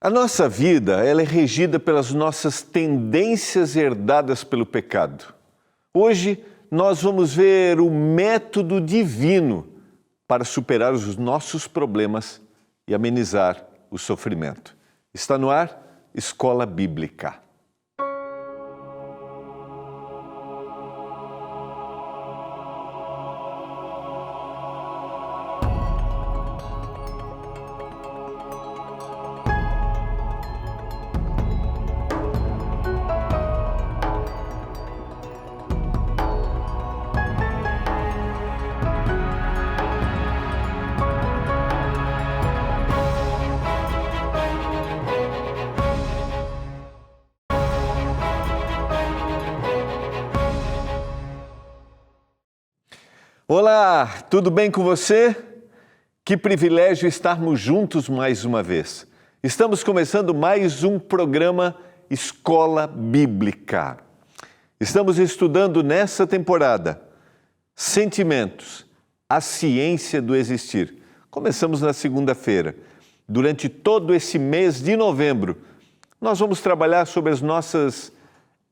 A nossa vida, ela é regida pelas nossas tendências herdadas pelo pecado. Hoje, nós vamos ver o método divino para superar os nossos problemas e amenizar o sofrimento. Está no ar, Escola Bíblica. Olá, tudo bem com você? Que privilégio estarmos juntos mais uma vez. Estamos começando mais um programa Escola Bíblica. Estamos estudando nessa temporada Sentimentos, a ciência do existir. Começamos na segunda-feira. Durante todo esse mês de novembro, nós vamos trabalhar sobre as nossas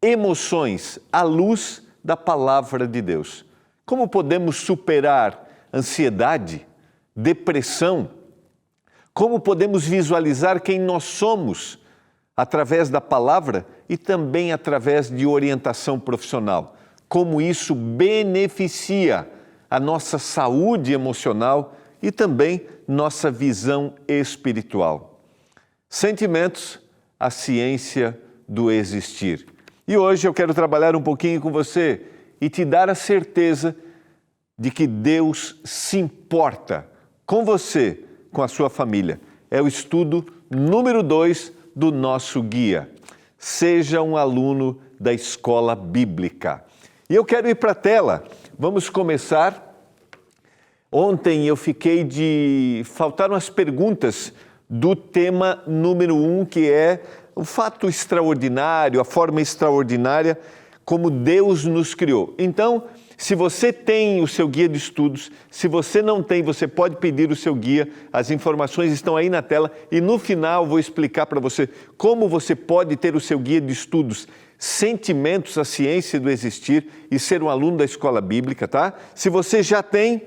emoções à luz da Palavra de Deus. Como podemos superar ansiedade, depressão? Como podemos visualizar quem nós somos através da palavra e também através de orientação profissional? Como isso beneficia a nossa saúde emocional e também nossa visão espiritual? Sentimentos, a ciência do existir. E hoje eu quero trabalhar um pouquinho com você e te dar a certeza de que Deus se importa com você, com a sua família. É o estudo número 2 do nosso guia. Seja um aluno da Escola Bíblica. E eu quero ir para a tela. Vamos começar. Ontem eu fiquei faltaram as perguntas do tema número 1, que é o fato extraordinário, a forma extraordinária como Deus nos criou. Então, se você tem o seu guia de estudos, se você não tem, você pode pedir o seu guia, as informações estão aí na tela e no final vou explicar para você como você pode ter o seu guia de estudos, Sentimentos, a ciência do existir e ser um aluno da Escola Bíblica, tá? Se você já tem,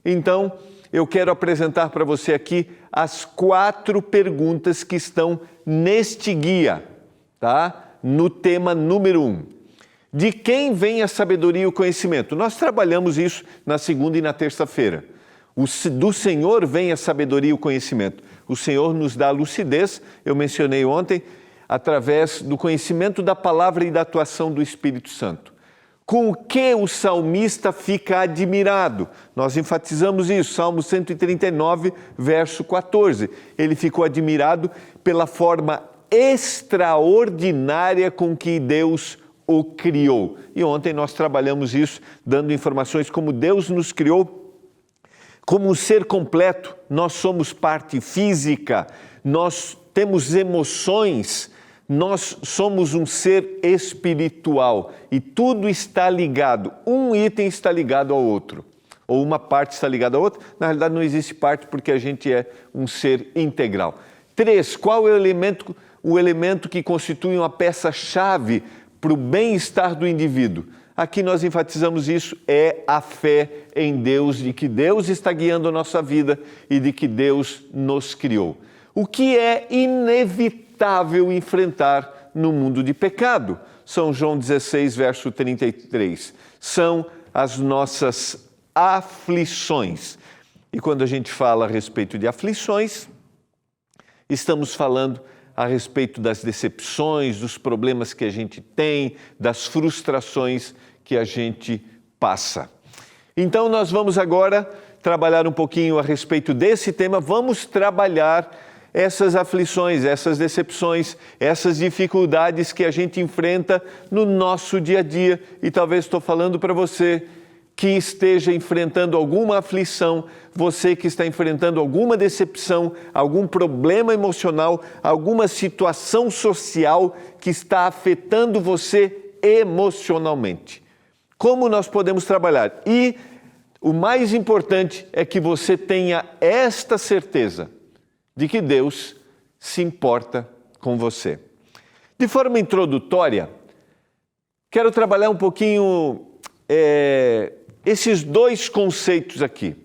então eu quero apresentar para você aqui as 4 perguntas que estão neste guia, tá? No tema número 1. De quem vem a sabedoria e o conhecimento? Nós trabalhamos isso na segunda e na terça-feira. Do Senhor vem a sabedoria e o conhecimento. O Senhor nos dá a lucidez, eu mencionei ontem, através do conhecimento da palavra e da atuação do Espírito Santo. Com o que o salmista fica admirado? Nós enfatizamos isso, Salmo 139, verso 14. Ele ficou admirado pela forma extraordinária com que Deus o criou. E ontem nós trabalhamos isso, dando informações como Deus nos criou como um ser completo. Nós somos parte física, nós temos emoções, nós somos um ser espiritual e tudo está ligado. Um item está ligado ao outro, ou uma parte está ligada à outra. Na realidade não existe parte porque a gente é um ser integral. 3. Qual é o elemento que constitui uma peça-chave para o bem-estar do indivíduo? Aqui nós enfatizamos isso, é a fé em Deus, de que Deus está guiando a nossa vida e de que Deus nos criou. O que é inevitável enfrentar no mundo de pecado? São João 16, verso 33. São as nossas aflições. E quando a gente fala a respeito de aflições, estamos falando a respeito das decepções, dos problemas que a gente tem, das frustrações que a gente passa. Então, nós vamos agora trabalhar um pouquinho a respeito desse tema. Vamos trabalhar essas aflições, essas decepções, essas dificuldades que a gente enfrenta no nosso dia a dia. E talvez estou falando para você que esteja enfrentando alguma aflição, você que está enfrentando alguma decepção, algum problema emocional, alguma situação social que está afetando você emocionalmente. Como nós podemos trabalhar? E o mais importante é que você tenha esta certeza de que Deus se importa com você. De forma introdutória, quero trabalhar um pouquinho esses dois conceitos aqui.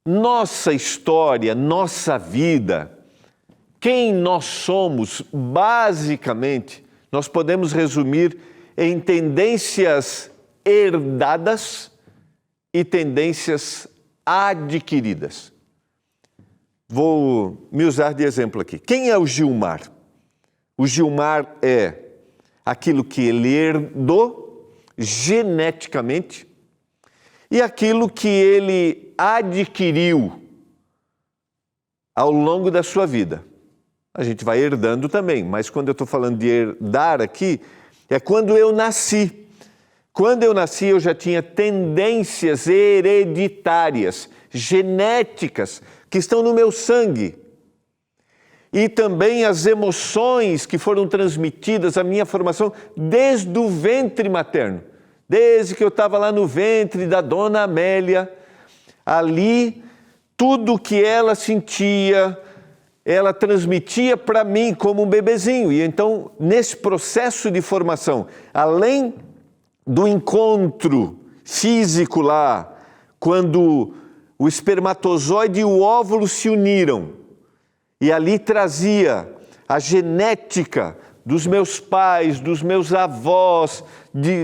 Nossa história, nossa vida, quem nós somos, basicamente, nós podemos resumir em tendências herdadas e tendências adquiridas. Vou me usar de exemplo aqui. Quem é o Gilmar? O Gilmar é aquilo que ele herdou geneticamente e aquilo que ele adquiriu ao longo da sua vida. A gente vai herdando também, mas quando eu estou falando de herdar aqui, é quando eu nasci. Quando eu nasci, eu já tinha tendências hereditárias, genéticas, que estão no meu sangue. E também as emoções que foram transmitidas à minha formação desde o ventre materno. Desde que eu estava lá no ventre da dona Amélia, ali, tudo que ela sentia, ela transmitia para mim como um bebezinho. E então, nesse processo de formação, além do encontro físico lá, quando o espermatozoide e o óvulo se uniram, e ali trazia a genética dos meus pais, dos meus avós,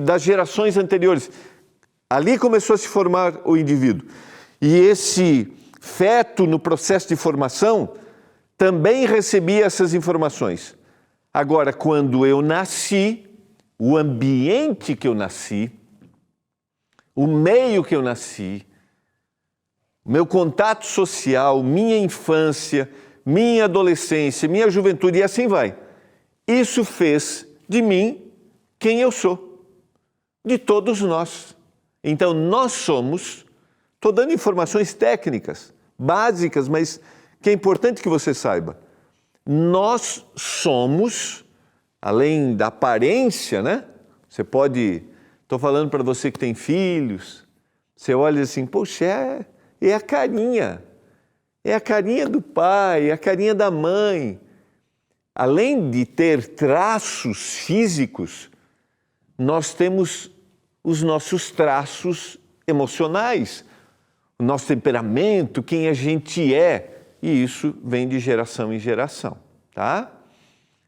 das gerações anteriores. Ali começou a se formar o indivíduo. E esse feto, no processo de formação, também recebia essas informações. Agora, quando eu nasci, o ambiente que eu nasci, o meio que eu nasci, meu contato social, minha infância, minha adolescência, minha juventude, e assim vai. Isso fez de mim quem eu sou, de todos nós. Então, nós somos, estou dando informações técnicas, básicas, mas que é importante que você saiba. Nós somos, além da aparência, né? Você pode, estou falando para você que tem filhos, você olha assim, poxa, é a carinha. É a carinha do pai, é a carinha da mãe. Além de ter traços físicos, nós temos os nossos traços emocionais, o nosso temperamento, quem a gente é, e isso vem de geração em geração, tá?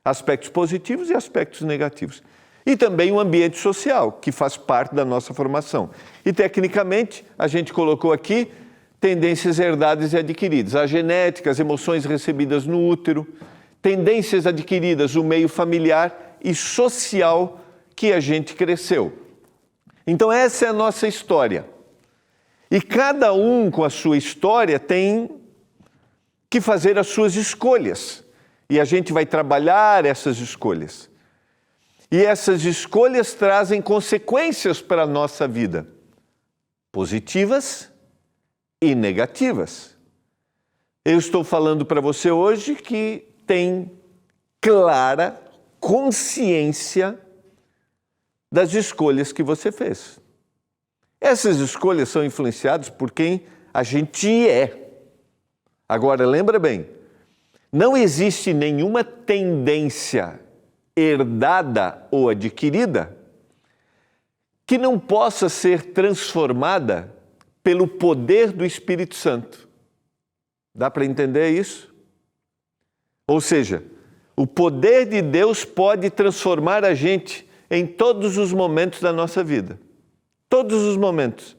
Aspectos positivos e aspectos negativos. E também o ambiente social, que faz parte da nossa formação. E tecnicamente, a gente colocou aqui tendências herdadas e adquiridas, a genética, as emoções recebidas no útero, tendências adquiridas, o meio familiar e social que a gente cresceu. Então essa é a nossa história. E cada um com a sua história tem que fazer as suas escolhas. E a gente vai trabalhar essas escolhas. E essas escolhas trazem consequências para a nossa vida, positivas e negativas. Eu estou falando para você hoje que tem clara consciência das escolhas que você fez. Essas escolhas são influenciadas por quem a gente é. Agora, lembra bem, não existe nenhuma tendência herdada ou adquirida que não possa ser transformada pelo poder do Espírito Santo. Dá para entender isso? Ou seja, o poder de Deus pode transformar a gente em todos os momentos da nossa vida. Todos os momentos.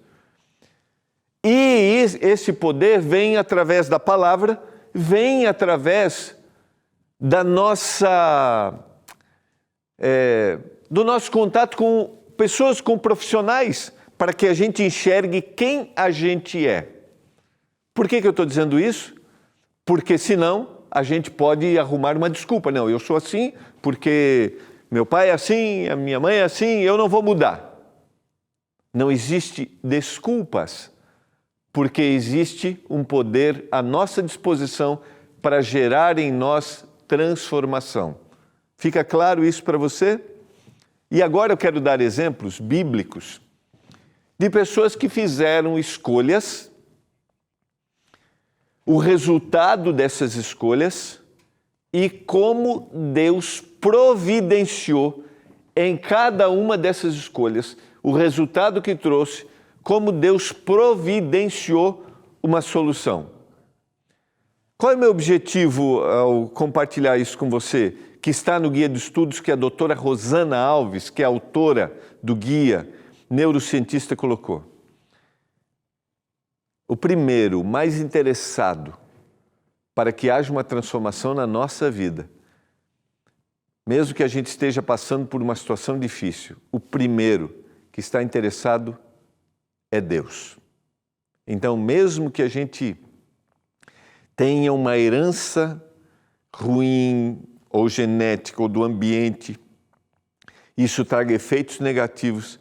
E esse poder vem através da palavra, vem através da do nosso contato com pessoas, com profissionais, para que a gente enxergue quem a gente é. Por que eu estou dizendo isso? Porque senão a gente pode arrumar uma desculpa. Não, eu sou assim porque meu pai é assim, a minha mãe é assim, eu não vou mudar. Não existe desculpas, porque existe um poder à nossa disposição para gerar em nós transformação. Fica claro isso para você? E agora eu quero dar exemplos bíblicos de pessoas que fizeram escolhas. O resultado dessas escolhas e como Deus providenciou em cada uma dessas escolhas o resultado que trouxe, como Deus providenciou uma solução. Qual é o meu objetivo ao compartilhar isso com você, que está no guia de estudos que a doutora Rosana Alves, que é autora do guia, neurocientista, colocou? O primeiro, mais interessado para que haja uma transformação na nossa vida, mesmo que a gente esteja passando por uma situação difícil, o primeiro que está interessado é Deus. Então, mesmo que a gente tenha uma herança ruim ou genética ou do ambiente, isso traga efeitos negativos,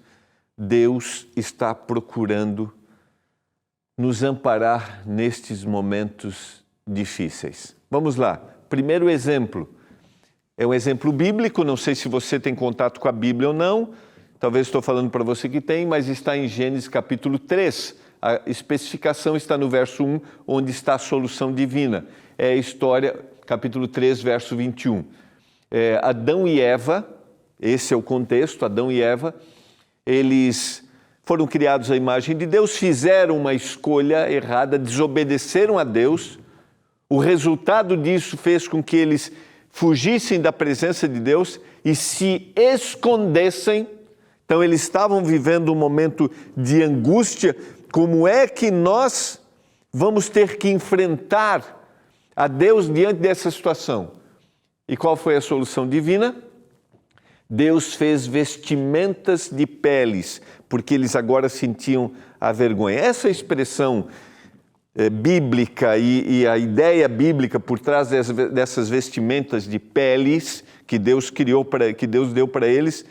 Deus está procurando nos amparar nestes momentos difíceis. Vamos lá. Primeiro exemplo. É um exemplo bíblico, não sei se você tem contato com a Bíblia ou não, talvez estou falando para você que tem, mas está em Gênesis capítulo 3. A especificação está no verso 1, onde está a solução divina. É a história, capítulo 3, verso 21. Adão e Eva, esse é o contexto, Adão e Eva, eles foram criados à imagem de Deus, fizeram uma escolha errada, desobedeceram a Deus. O resultado disso fez com que eles fugissem da presença de Deus e se escondessem. Então eles estavam vivendo um momento de angústia. Como é que nós vamos ter que enfrentar a Deus diante dessa situação? E qual foi a solução divina? Deus fez vestimentas de peles, porque eles agora sentiam a vergonha. Essa expressão bíblica e a ideia bíblica por trás dessas vestimentas de peles que Deus criou, que Deus deu para eles,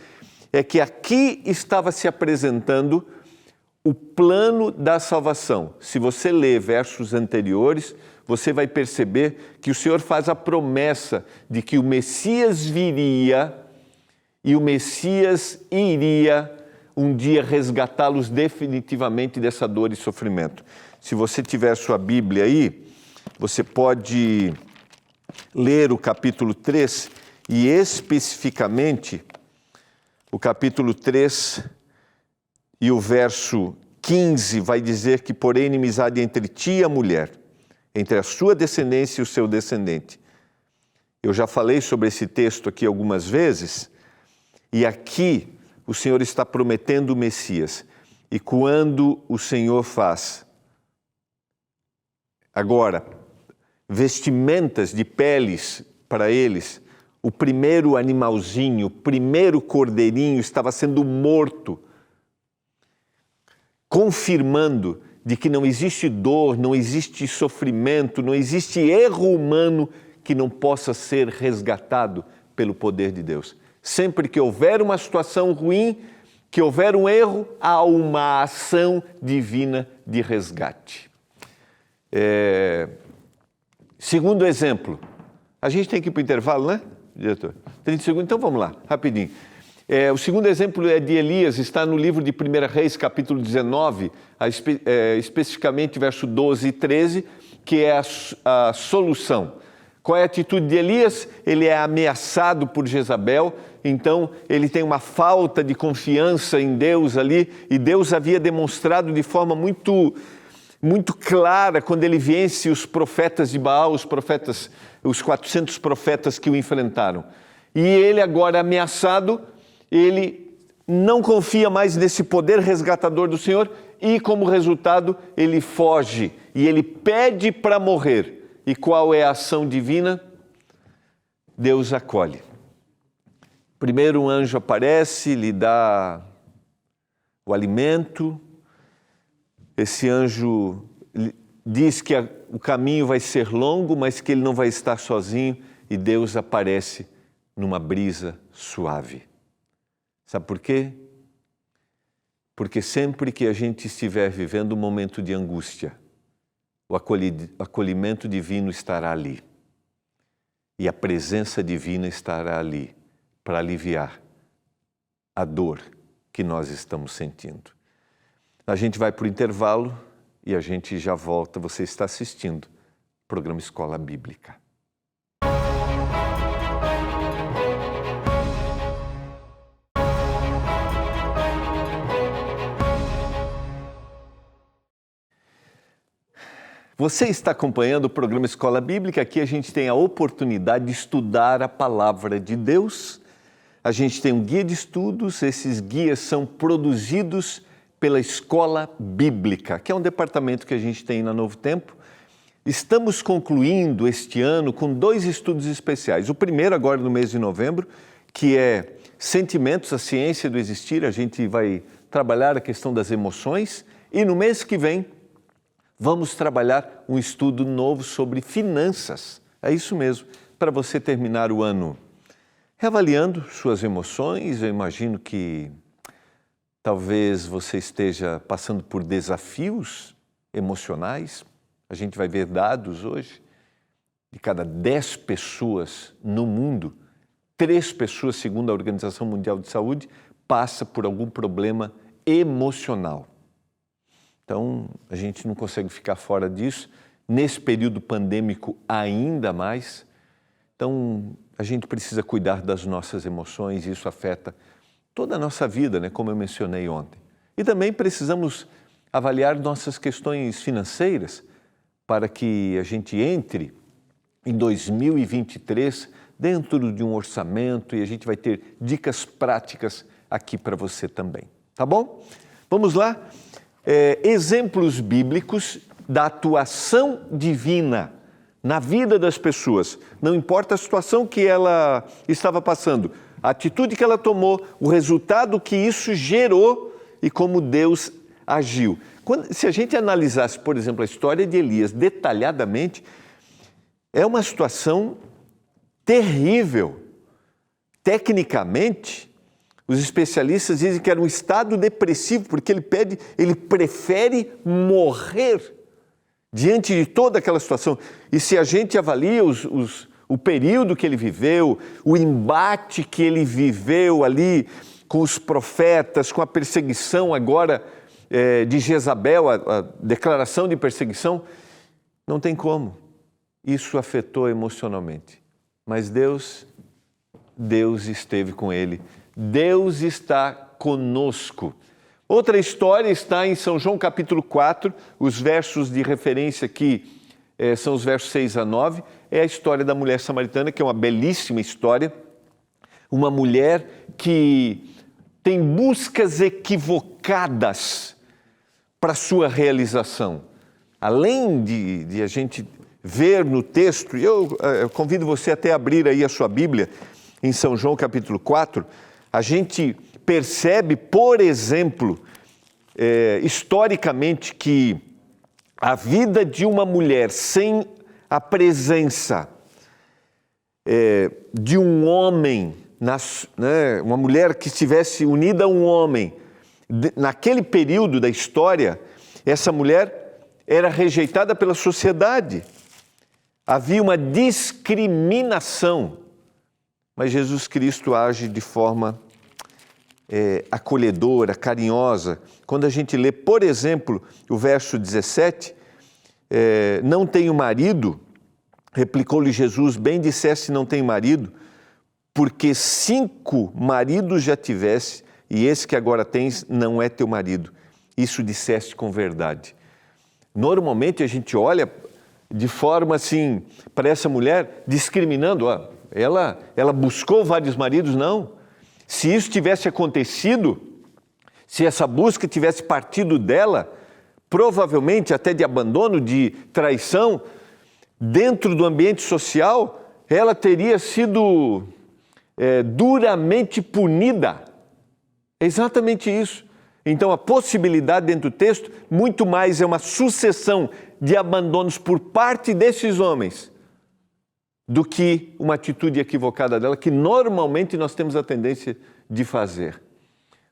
é que aqui estava se apresentando o plano da salvação. Se você ler versos anteriores, você vai perceber que o Senhor faz a promessa de que o Messias viria e o Messias iria um dia resgatá-los definitivamente dessa dor e sofrimento. Se você tiver sua Bíblia aí, você pode ler o capítulo 3 e especificamente o capítulo 3 e o verso 15 vai dizer que porém inimizade entre ti e a mulher, entre a sua descendência e o seu descendente. Eu já falei sobre esse texto aqui algumas vezes e aqui o Senhor está prometendo o Messias. E quando o Senhor faz agora vestimentas de peles para eles, o primeiro animalzinho, o primeiro cordeirinho estava sendo morto, confirmando de que não existe dor, não existe sofrimento, não existe erro humano que não possa ser resgatado pelo poder de Deus. Sempre que houver uma situação ruim, que houver um erro, há uma ação divina de resgate. Segundo exemplo, a gente tem que ir para o intervalo, né, diretor? 30 segundos, então vamos lá, rapidinho. O segundo exemplo é de Elias, está no livro de 1 Reis, capítulo 19, especificamente verso 12 e 13, que é a solução. Qual é a atitude de Elias? Ele é ameaçado por Jezabel, então ele tem uma falta de confiança em Deus ali, e Deus havia demonstrado de forma muito clara quando ele vence os profetas de Baal, os 400 profetas que o enfrentaram. E ele agora ameaçado, ele não confia mais nesse poder resgatador do Senhor e, como resultado, ele foge e ele pede para morrer. E qual é a ação divina? Deus acolhe. Primeiro um anjo aparece, lhe dá o alimento. Esse anjo diz que o caminho vai ser longo, mas que ele não vai estar sozinho, e Deus aparece numa brisa suave. Sabe por quê? Porque sempre que a gente estiver vivendo um momento de angústia, o acolhimento divino estará ali. E a presença divina estará ali para aliviar a dor que nós estamos sentindo. A gente vai para o intervalo e a gente já volta. Você está assistindo o programa Escola Bíblica. Você está acompanhando o programa Escola Bíblica. Aqui a gente tem a oportunidade de estudar a Palavra de Deus. A gente tem um guia de estudos, esses guias são produzidos pela Escola Bíblica, que é um departamento que a gente tem na Novo Tempo. Estamos concluindo este ano com 2 estudos especiais. O primeiro agora no mês de novembro, que é Sentimentos, a Ciência do Existir. A gente vai trabalhar a questão das emoções. E no mês que vem, vamos trabalhar um estudo novo sobre finanças. É isso mesmo, para você terminar o ano reavaliando suas emoções. Eu imagino que talvez você esteja passando por desafios emocionais. A gente vai ver dados hoje. De cada 10 pessoas no mundo, 3 pessoas, segundo a Organização Mundial de Saúde, passa por algum problema emocional. Então, a gente não consegue ficar fora disso. Nesse período pandêmico, ainda mais. Então, a gente precisa cuidar das nossas emoções e isso afeta toda a nossa vida, né? Como eu mencionei ontem. E também precisamos avaliar nossas questões financeiras para que a gente entre em 2023 dentro de um orçamento e a gente vai ter dicas práticas aqui para você também. Tá bom? Vamos lá? Exemplos bíblicos da atuação divina na vida das pessoas. Não importa a situação que ela estava passando, a atitude que ela tomou, o resultado que isso gerou e como Deus agiu. Se a gente analisasse, por exemplo, a história de Elias detalhadamente, é uma situação terrível. Tecnicamente, os especialistas dizem que era um estado depressivo, porque ele prefere morrer diante de toda aquela situação. E se a gente avalia o período que ele viveu, o embate que ele viveu ali com os profetas, com a perseguição agora de Jezabel, a declaração de perseguição, não tem como. Isso afetou emocionalmente. Mas Deus esteve com ele. Deus está conosco. Outra história está em São João capítulo 4, os versos de referência aqui são os versos 6 a 9, é a história da mulher samaritana, que é uma belíssima história, uma mulher que tem buscas equivocadas para sua realização. Além de a gente ver no texto, eu convido você até a abrir aí a sua Bíblia, em São João capítulo 4, a gente percebe, por exemplo, historicamente, que a vida de uma mulher sem a presença de um homem, uma mulher que estivesse unida a um homem, naquele período da história, essa mulher era rejeitada pela sociedade. Havia uma discriminação, mas Jesus Cristo age de forma acolhedora, carinhosa. Quando a gente lê, por exemplo, o verso 17, não tenho marido, replicou-lhe Jesus, bem disseste não tenho marido, porque 5 maridos já tivesse, e esse que agora tens não é teu marido. Isso disseste com verdade. Normalmente a gente olha de forma assim, para essa mulher, discriminando, ela buscou vários maridos, não. Se isso tivesse acontecido, se essa busca tivesse partido dela, provavelmente até de abandono, de traição, dentro do ambiente social, ela teria sido duramente punida. É exatamente isso. Então a possibilidade dentro do texto, muito mais é uma sucessão de abandonos por parte desses homens, do que uma atitude equivocada dela, que normalmente nós temos a tendência de fazer.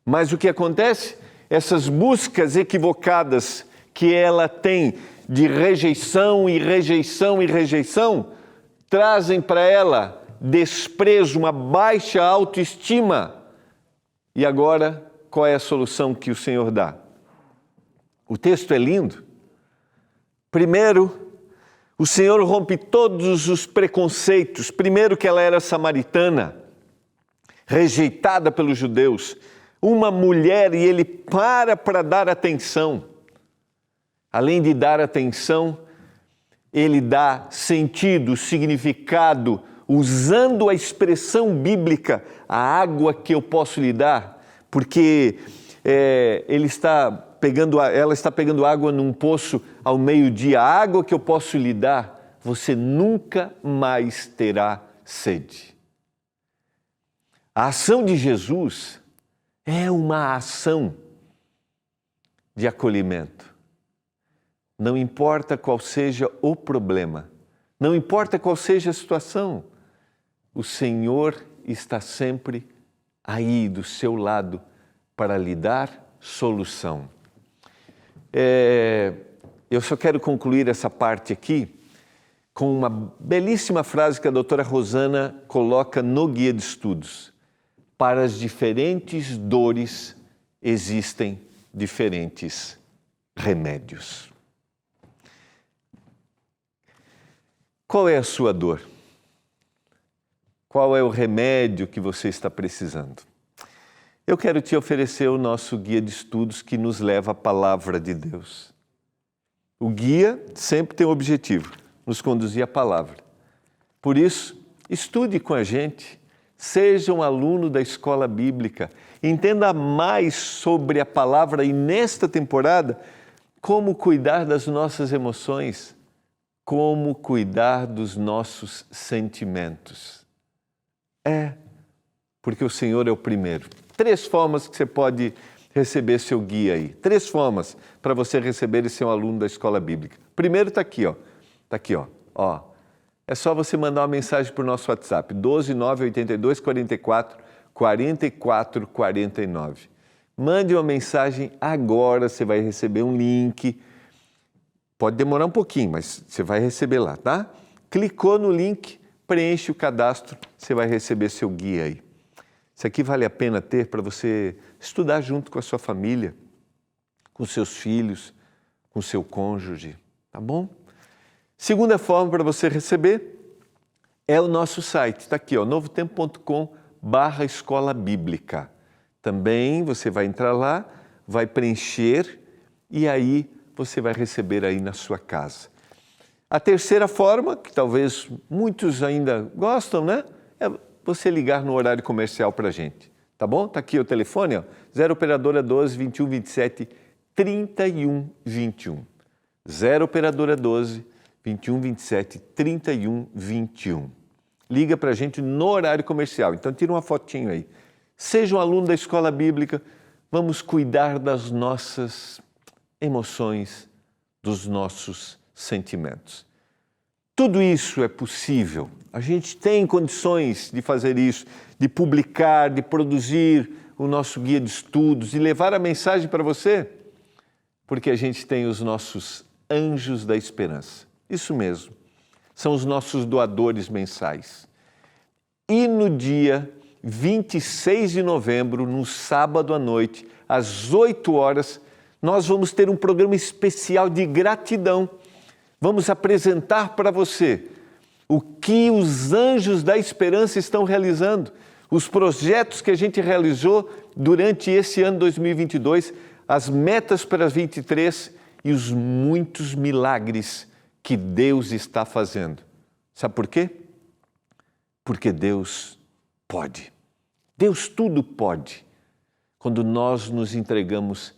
Mas o que acontece? Essas buscas equivocadas que ela tem de rejeição e rejeição e rejeição, trazem para ela desprezo, uma baixa autoestima. E agora, qual é a solução que o Senhor dá? O texto é lindo. Primeiro, o Senhor rompe todos os preconceitos. Primeiro, que ela era samaritana, rejeitada pelos judeus, uma mulher, e ele para dar atenção. Além de dar atenção, ele dá sentido, significado, usando a expressão bíblica, a água que eu posso lhe dar, porque ela está pegando água num poço ao meio-dia, a água que eu posso lhe dar, você nunca mais terá sede. A ação de Jesus é uma ação de acolhimento. Não importa qual seja o problema, não importa qual seja a situação, o Senhor está sempre aí do seu lado para lhe dar solução. Eu só quero concluir essa parte aqui com uma belíssima frase que a doutora Rosana coloca no Guia de Estudos. Para as diferentes dores existem diferentes remédios. Qual é a sua dor? Qual é o remédio que você está precisando? Eu quero te oferecer o nosso guia de estudos que nos leva à palavra de Deus. O guia sempre tem o objetivo, nos conduzir à palavra. Por isso, estude com a gente, seja um aluno da escola bíblica, entenda mais sobre a palavra e nesta temporada, como cuidar das nossas emoções, como cuidar dos nossos sentimentos. Porque o Senhor é o primeiro. 3 formas que você pode receber seu guia aí. 3 formas para você receber e ser um aluno da escola bíblica. Primeiro está aqui, ó. Está aqui, ó. É só você mandar uma mensagem para o nosso WhatsApp, 12 982 44 44 49. Mande uma mensagem agora, você vai receber um link. Pode demorar um pouquinho, mas você vai receber lá, tá? Clicou no link, preenche o cadastro, você vai receber seu guia aí. Isso aqui vale a pena ter para você estudar junto com a sua família, com seus filhos, com seu cônjuge, tá bom? Segunda forma para você receber é o nosso site, está aqui, novotempo.com/escola bíblica. Também você vai entrar lá, vai preencher e aí você vai receber aí na sua casa. A terceira forma, que talvez muitos ainda gostam, né? É você ligar no horário comercial para a gente, tá bom? Está aqui o telefone, 0 operadora 12 21 27 31 21. 0 operadora 12 21 27 31 21. Liga para a gente no horário comercial, então tira uma fotinho aí. Seja um aluno da escola bíblica, vamos cuidar das nossas emoções, dos nossos sentimentos. Tudo isso é possível. A gente tem condições de fazer isso, de publicar, de produzir o nosso guia de estudos, de levar a mensagem para você, porque a gente tem os nossos anjos da esperança. Isso mesmo, são os nossos doadores mensais. E no dia 26 de novembro, no sábado à noite, às 8 horas, nós vamos ter um programa especial de gratidão. Vamos apresentar para você o que os anjos da esperança estão realizando, os projetos que a gente realizou durante esse ano 2022, as metas para 2023 e os muitos milagres que Deus está fazendo. Sabe por quê? Porque Deus pode. Deus tudo pode, quando nós nos entregamos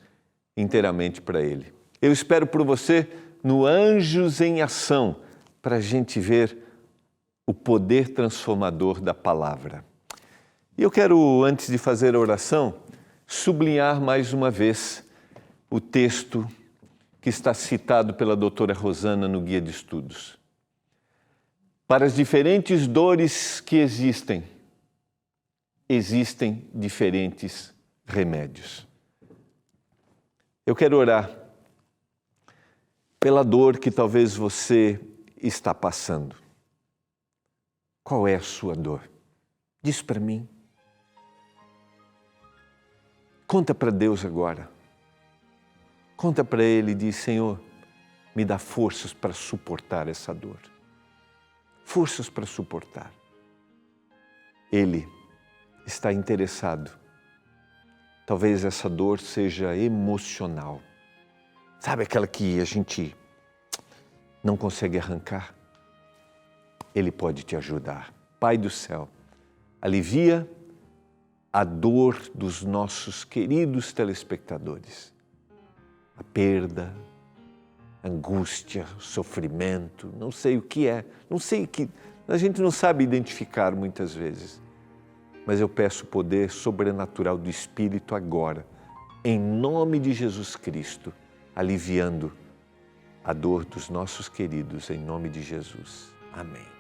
inteiramente para Ele. Eu espero por você no Anjos em Ação, para a gente ver o poder transformador da palavra. E eu quero, antes de fazer a oração, sublinhar mais uma vez o texto que está citado pela doutora Rosana no Guia de Estudos. Para as diferentes dores que existem diferentes remédios. Eu quero orar pela dor que talvez você está passando. Qual é a sua dor? Diz para mim. Conta para Deus agora. Conta para Ele e diz, Senhor, me dá forças para suportar essa dor. Forças para suportar. Ele está interessado. Talvez essa dor seja emocional. Sabe aquela que a gente não consegue arrancar, Ele pode te ajudar. Pai do céu, alivia a dor dos nossos queridos telespectadores. A perda, a angústia, o sofrimento, não sei o que é, não sei o que, a gente não sabe identificar muitas vezes. Mas eu peço o poder sobrenatural do Espírito agora, em nome de Jesus Cristo, aliviando a dor dos nossos queridos, em nome de Jesus. Amém.